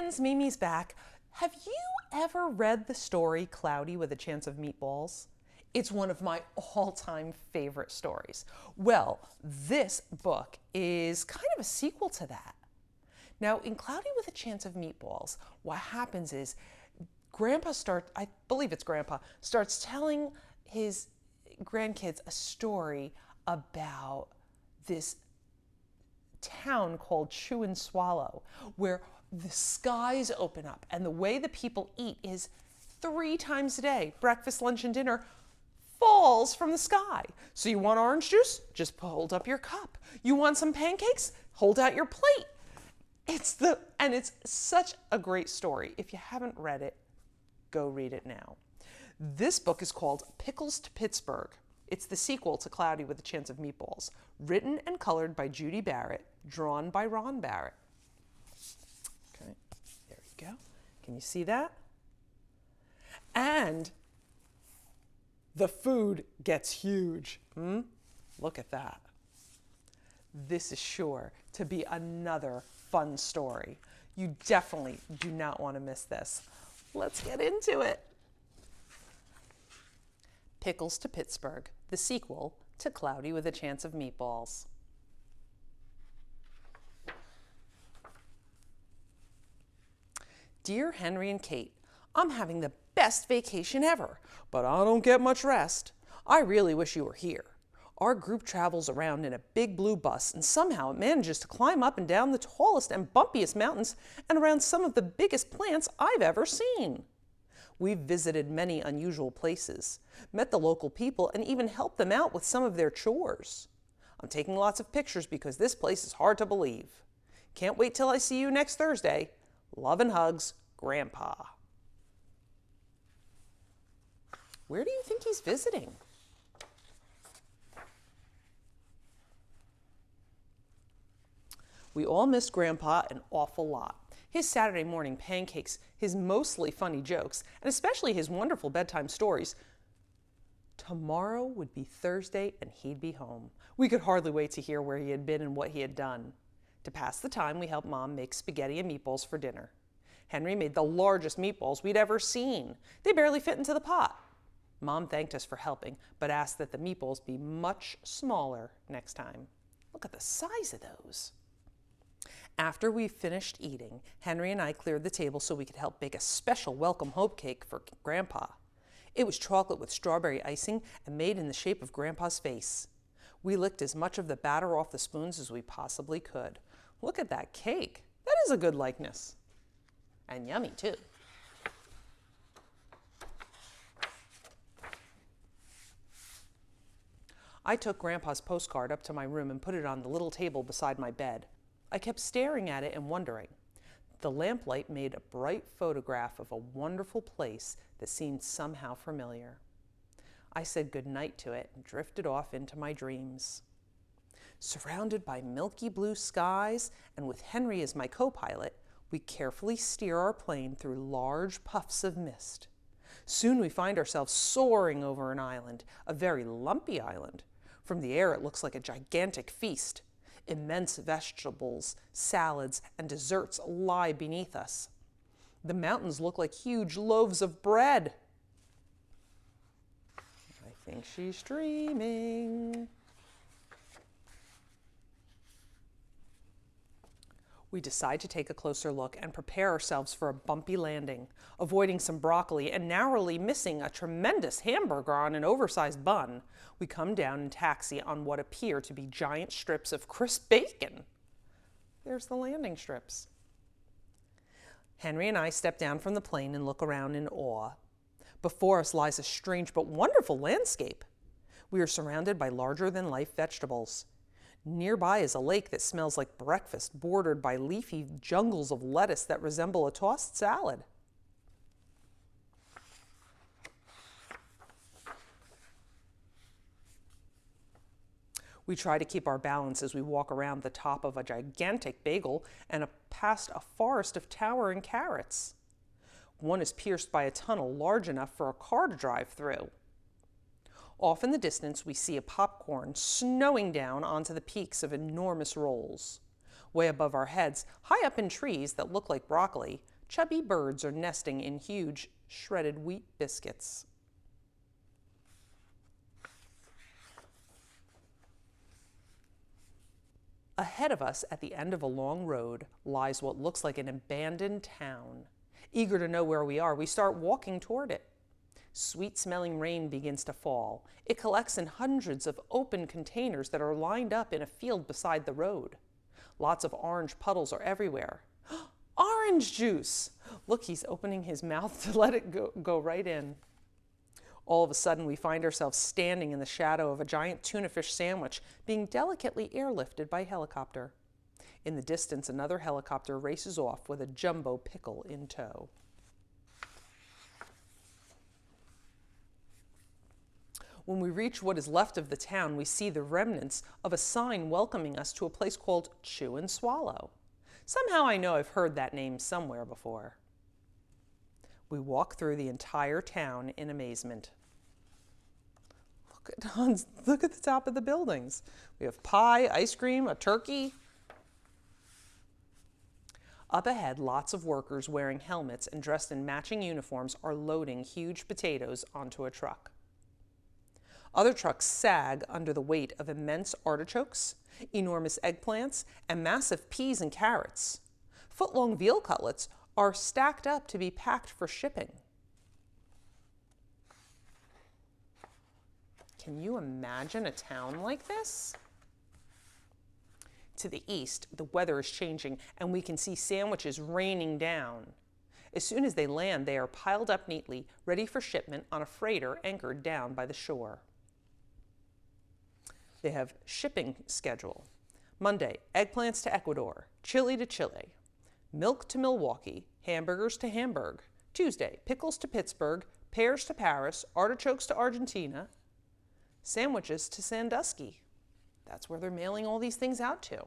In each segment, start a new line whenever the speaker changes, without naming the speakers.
friends, Mimi's back. Have you ever read the story Cloudy with a Chance of Meatballs? It's one of my all-time favorite stories. Well, this book is kind of a sequel to that. Now, in Cloudy with a Chance of Meatballs, what happens is I believe it's Grandpa, starts telling his grandkids a story about this town called Chewandswallow, where the skies open up and the way the people eat is 3 times a day, breakfast, lunch, and dinner, falls from the sky. So you want orange juice? Just hold up your cup. You want some pancakes? Hold out your plate. It's such a great story. If you haven't read it, go read it now. This book is called Pickles to Pittsburgh. It's the sequel to Cloudy with a Chance of Meatballs, written and colored by Judi Barrett, drawn by Ron Barrett. Okay, there you go. Can you see that? And the food gets huge. Look at that. This is sure to be another fun story. You definitely do not want to miss this. Let's get into it. Pickles to Pittsburgh, the sequel to Cloudy with a Chance of Meatballs. Dear Henry and Kate, I'm having the best vacation ever, but I don't get much rest. I really wish you were here. Our group travels around in a big blue bus, and somehow it manages to climb up and down the tallest and bumpiest mountains and around some of the biggest plants I've ever seen. We've visited many unusual places, met the local people, and even helped them out with some of their chores. I'm taking lots of pictures because this place is hard to believe. Can't wait till I see you next Thursday. Love and hugs, Grandpa. Where do you think he's visiting? We all missed Grandpa an awful lot. His Saturday morning pancakes, his mostly funny jokes, and especially his wonderful bedtime stories. Tomorrow would be Thursday and he'd be home. We could hardly wait to hear where he had been and what he had done. To pass the time, we helped Mom make spaghetti and meatballs for dinner. Henry made the largest meatballs we'd ever seen. They barely fit into the pot. Mom thanked us for helping, but asked that the meatballs be much smaller next time. Look at the size of those. After we finished eating, Henry and I cleared the table so we could help bake a special welcome hope cake for Grandpa. It was chocolate with strawberry icing and made in the shape of Grandpa's face. We licked as much of the batter off the spoons as we possibly could. Look at that cake. That is a good likeness. And yummy, too. I took Grandpa's postcard up to my room and put it on the little table beside my bed. I kept staring at it and wondering. The lamplight made a bright photograph of a wonderful place that seemed somehow familiar. I said goodnight to it and drifted off into my dreams. Surrounded by milky blue skies and with Henry as my co-pilot, we carefully steer our plane through large puffs of mist. Soon we find ourselves soaring over an island, a very lumpy island. From the air it looks like a gigantic feast. Immense vegetables, salads, and desserts lie beneath us. The mountains look like huge loaves of bread. I think she's dreaming. We decide to take a closer look and prepare ourselves for a bumpy landing, avoiding some broccoli and narrowly missing a tremendous hamburger on an oversized bun. We come down and taxi on what appear to be giant strips of crisp bacon. There's the landing strips. Henry and I step down from the plane and look around in awe. Before us lies a strange but wonderful landscape. We are surrounded by larger-than-life vegetables. Nearby is a lake that smells like breakfast, bordered by leafy jungles of lettuce that resemble a tossed salad. We try to keep our balance as we walk around the top of a gigantic bagel and past a forest of towering carrots. One is pierced by a tunnel large enough for a car to drive through. Off in the distance, we see a popcorn snowing down onto the peaks of enormous rolls. Way above our heads, high up in trees that look like broccoli, Chubby birds are nesting in huge shredded wheat biscuits. Ahead of us, at the end of a long road, lies what looks like an abandoned town. Eager to know where we are, we start walking toward it. Sweet-smelling rain begins to fall. It collects in hundreds of open containers that are lined up in a field beside the road. Lots of orange puddles are everywhere. Orange juice! Look, he's opening his mouth to let it go right in. All of a sudden, we find ourselves standing in the shadow of a giant tuna fish sandwich being delicately airlifted by a helicopter. In the distance, another helicopter races off with a jumbo pickle in tow. When we reach what is left of the town, we see the remnants of a sign welcoming us to a place called Chewandswallow. Somehow I know I've heard that name somewhere before. We walk through the entire town in amazement. Look at the top of the buildings. We have pie, ice cream, a turkey. Up ahead, lots of workers wearing helmets and dressed in matching uniforms are loading huge potatoes onto a truck. Other trucks sag under the weight of immense artichokes, enormous eggplants, and massive peas and carrots. Foot-long veal cutlets are stacked up to be packed for shipping. Can you imagine a town like this? To the east, the weather is changing and we can see sandwiches raining down. As soon as they land, they are piled up neatly, ready for shipment on a freighter anchored down by the shore. They have shipping schedule. Monday, eggplants to Ecuador, chili to Chile, milk to Milwaukee, hamburgers to Hamburg. Tuesday, pickles to Pittsburgh, pears to Paris, artichokes to Argentina, sandwiches to Sandusky. That's where they're mailing all these things out to.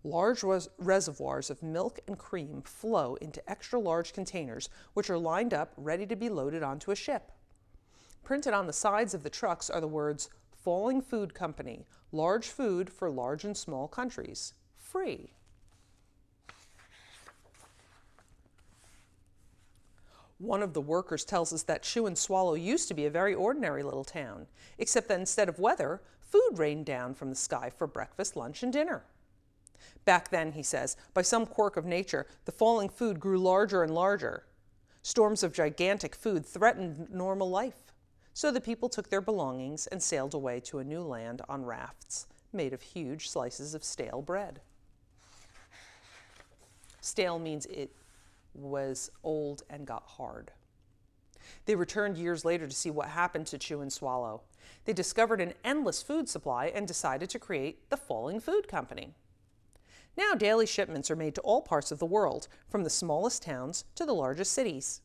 Large reservoirs of milk and cream flow into extra large containers, which are lined up ready to be loaded onto a ship. Printed on the sides of the trucks are the words, Falling Food Company, large food for large and small countries, free. One of the workers tells us that Chewandswallow used to be a very ordinary little town, except that instead of weather, food rained down from the sky for breakfast, lunch, and dinner. Back then, he says, by some quirk of nature, the falling food grew larger and larger. Storms of gigantic food threatened normal life. So the people took their belongings and sailed away to a new land on rafts made of huge slices of stale bread. Stale means it was old and got hard. They returned years later to see what happened to Chewandswallow. They discovered an endless food supply and decided to create the Falling Food Company. Now daily shipments are made to all parts of the world, from the smallest towns to the largest cities.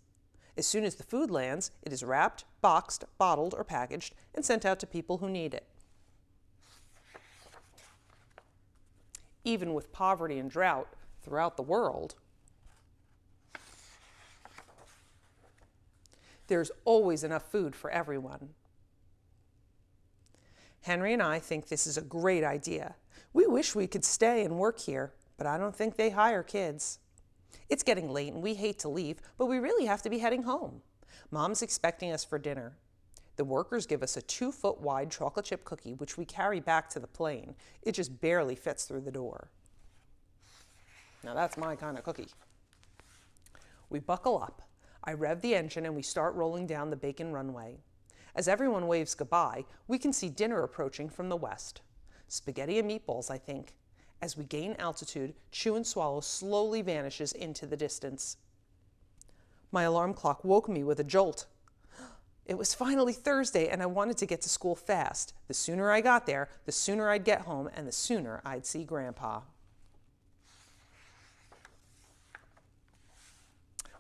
As soon as the food lands, it is wrapped, boxed, bottled, or packaged, and sent out to people who need it. Even with poverty and drought throughout the world, there's always enough food for everyone. Henry and I think this is a great idea. We wish we could stay and work here, but I don't think they hire kids. It's getting late and we hate to leave, but we really have to be heading home. Mom's expecting us for dinner. The workers give us a 2-foot wide chocolate chip cookie, which we carry back to the plane. It just barely fits through the door. Now that's my kind of cookie. We buckle up. I rev the engine and we start rolling down the bacon runway. As everyone waves goodbye, we can see dinner approaching from the west. Spaghetti and meatballs, I think. As we gain altitude, Chewandswallow slowly vanishes into the distance. My alarm clock woke me with a jolt. It was finally Thursday and I wanted to get to school fast. The sooner I got there, the sooner I'd get home and the sooner I'd see Grandpa.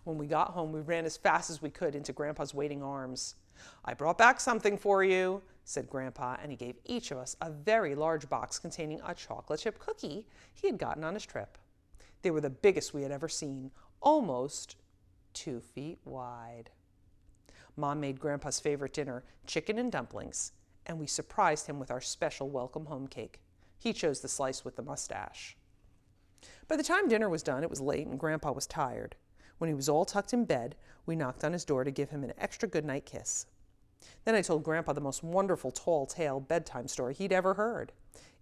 When we got home, we ran as fast as we could into Grandpa's waiting arms. I brought back something for you, said Grandpa, and he gave each of us a very large box containing a chocolate chip cookie he had gotten on his trip. They were the biggest we had ever seen, almost 2 feet wide. Mom made Grandpa's favorite dinner, chicken and dumplings, and we surprised him with our special welcome home cake. He chose the slice with the mustache. By the time dinner was done, it was late and Grandpa was tired. When he was all tucked in bed, we knocked on his door to give him an extra goodnight kiss. Then I told Grandpa the most wonderful tall tale bedtime story he'd ever heard.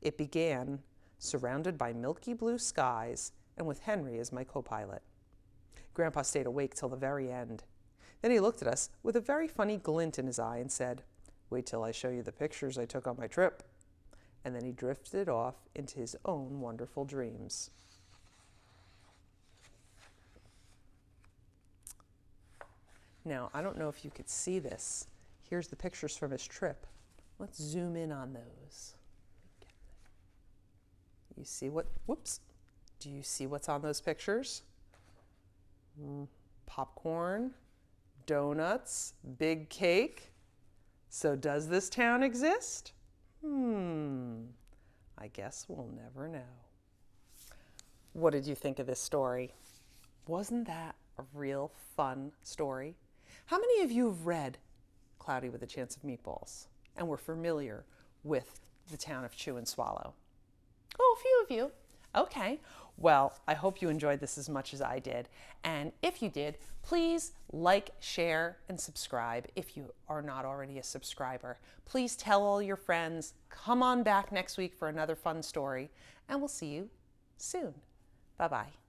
It began, surrounded by milky blue skies, and with Henry as my co-pilot. Grandpa stayed awake till the very end. Then he looked at us with a very funny glint in his eye and said, "Wait till I show you the pictures I took on my trip." And then he drifted off into his own wonderful dreams. Now, I don't know if you could see this. Here's the pictures from his trip. Let's zoom in on those. You see what, whoops. Do you see what's on those pictures? Popcorn, donuts, big cake. So does this town exist? I guess we'll never know. What did you think of this story? Wasn't that a real fun story? How many of you have read Cloudy with a Chance of Meatballs and were familiar with the town of Chewandswallow? Oh, a few of you. Okay. Well, I hope you enjoyed this as much as I did. And if you did, please like, share, and subscribe if you are not already a subscriber. Please tell all your friends. Come on back next week for another fun story, and we'll see you soon. Bye-bye.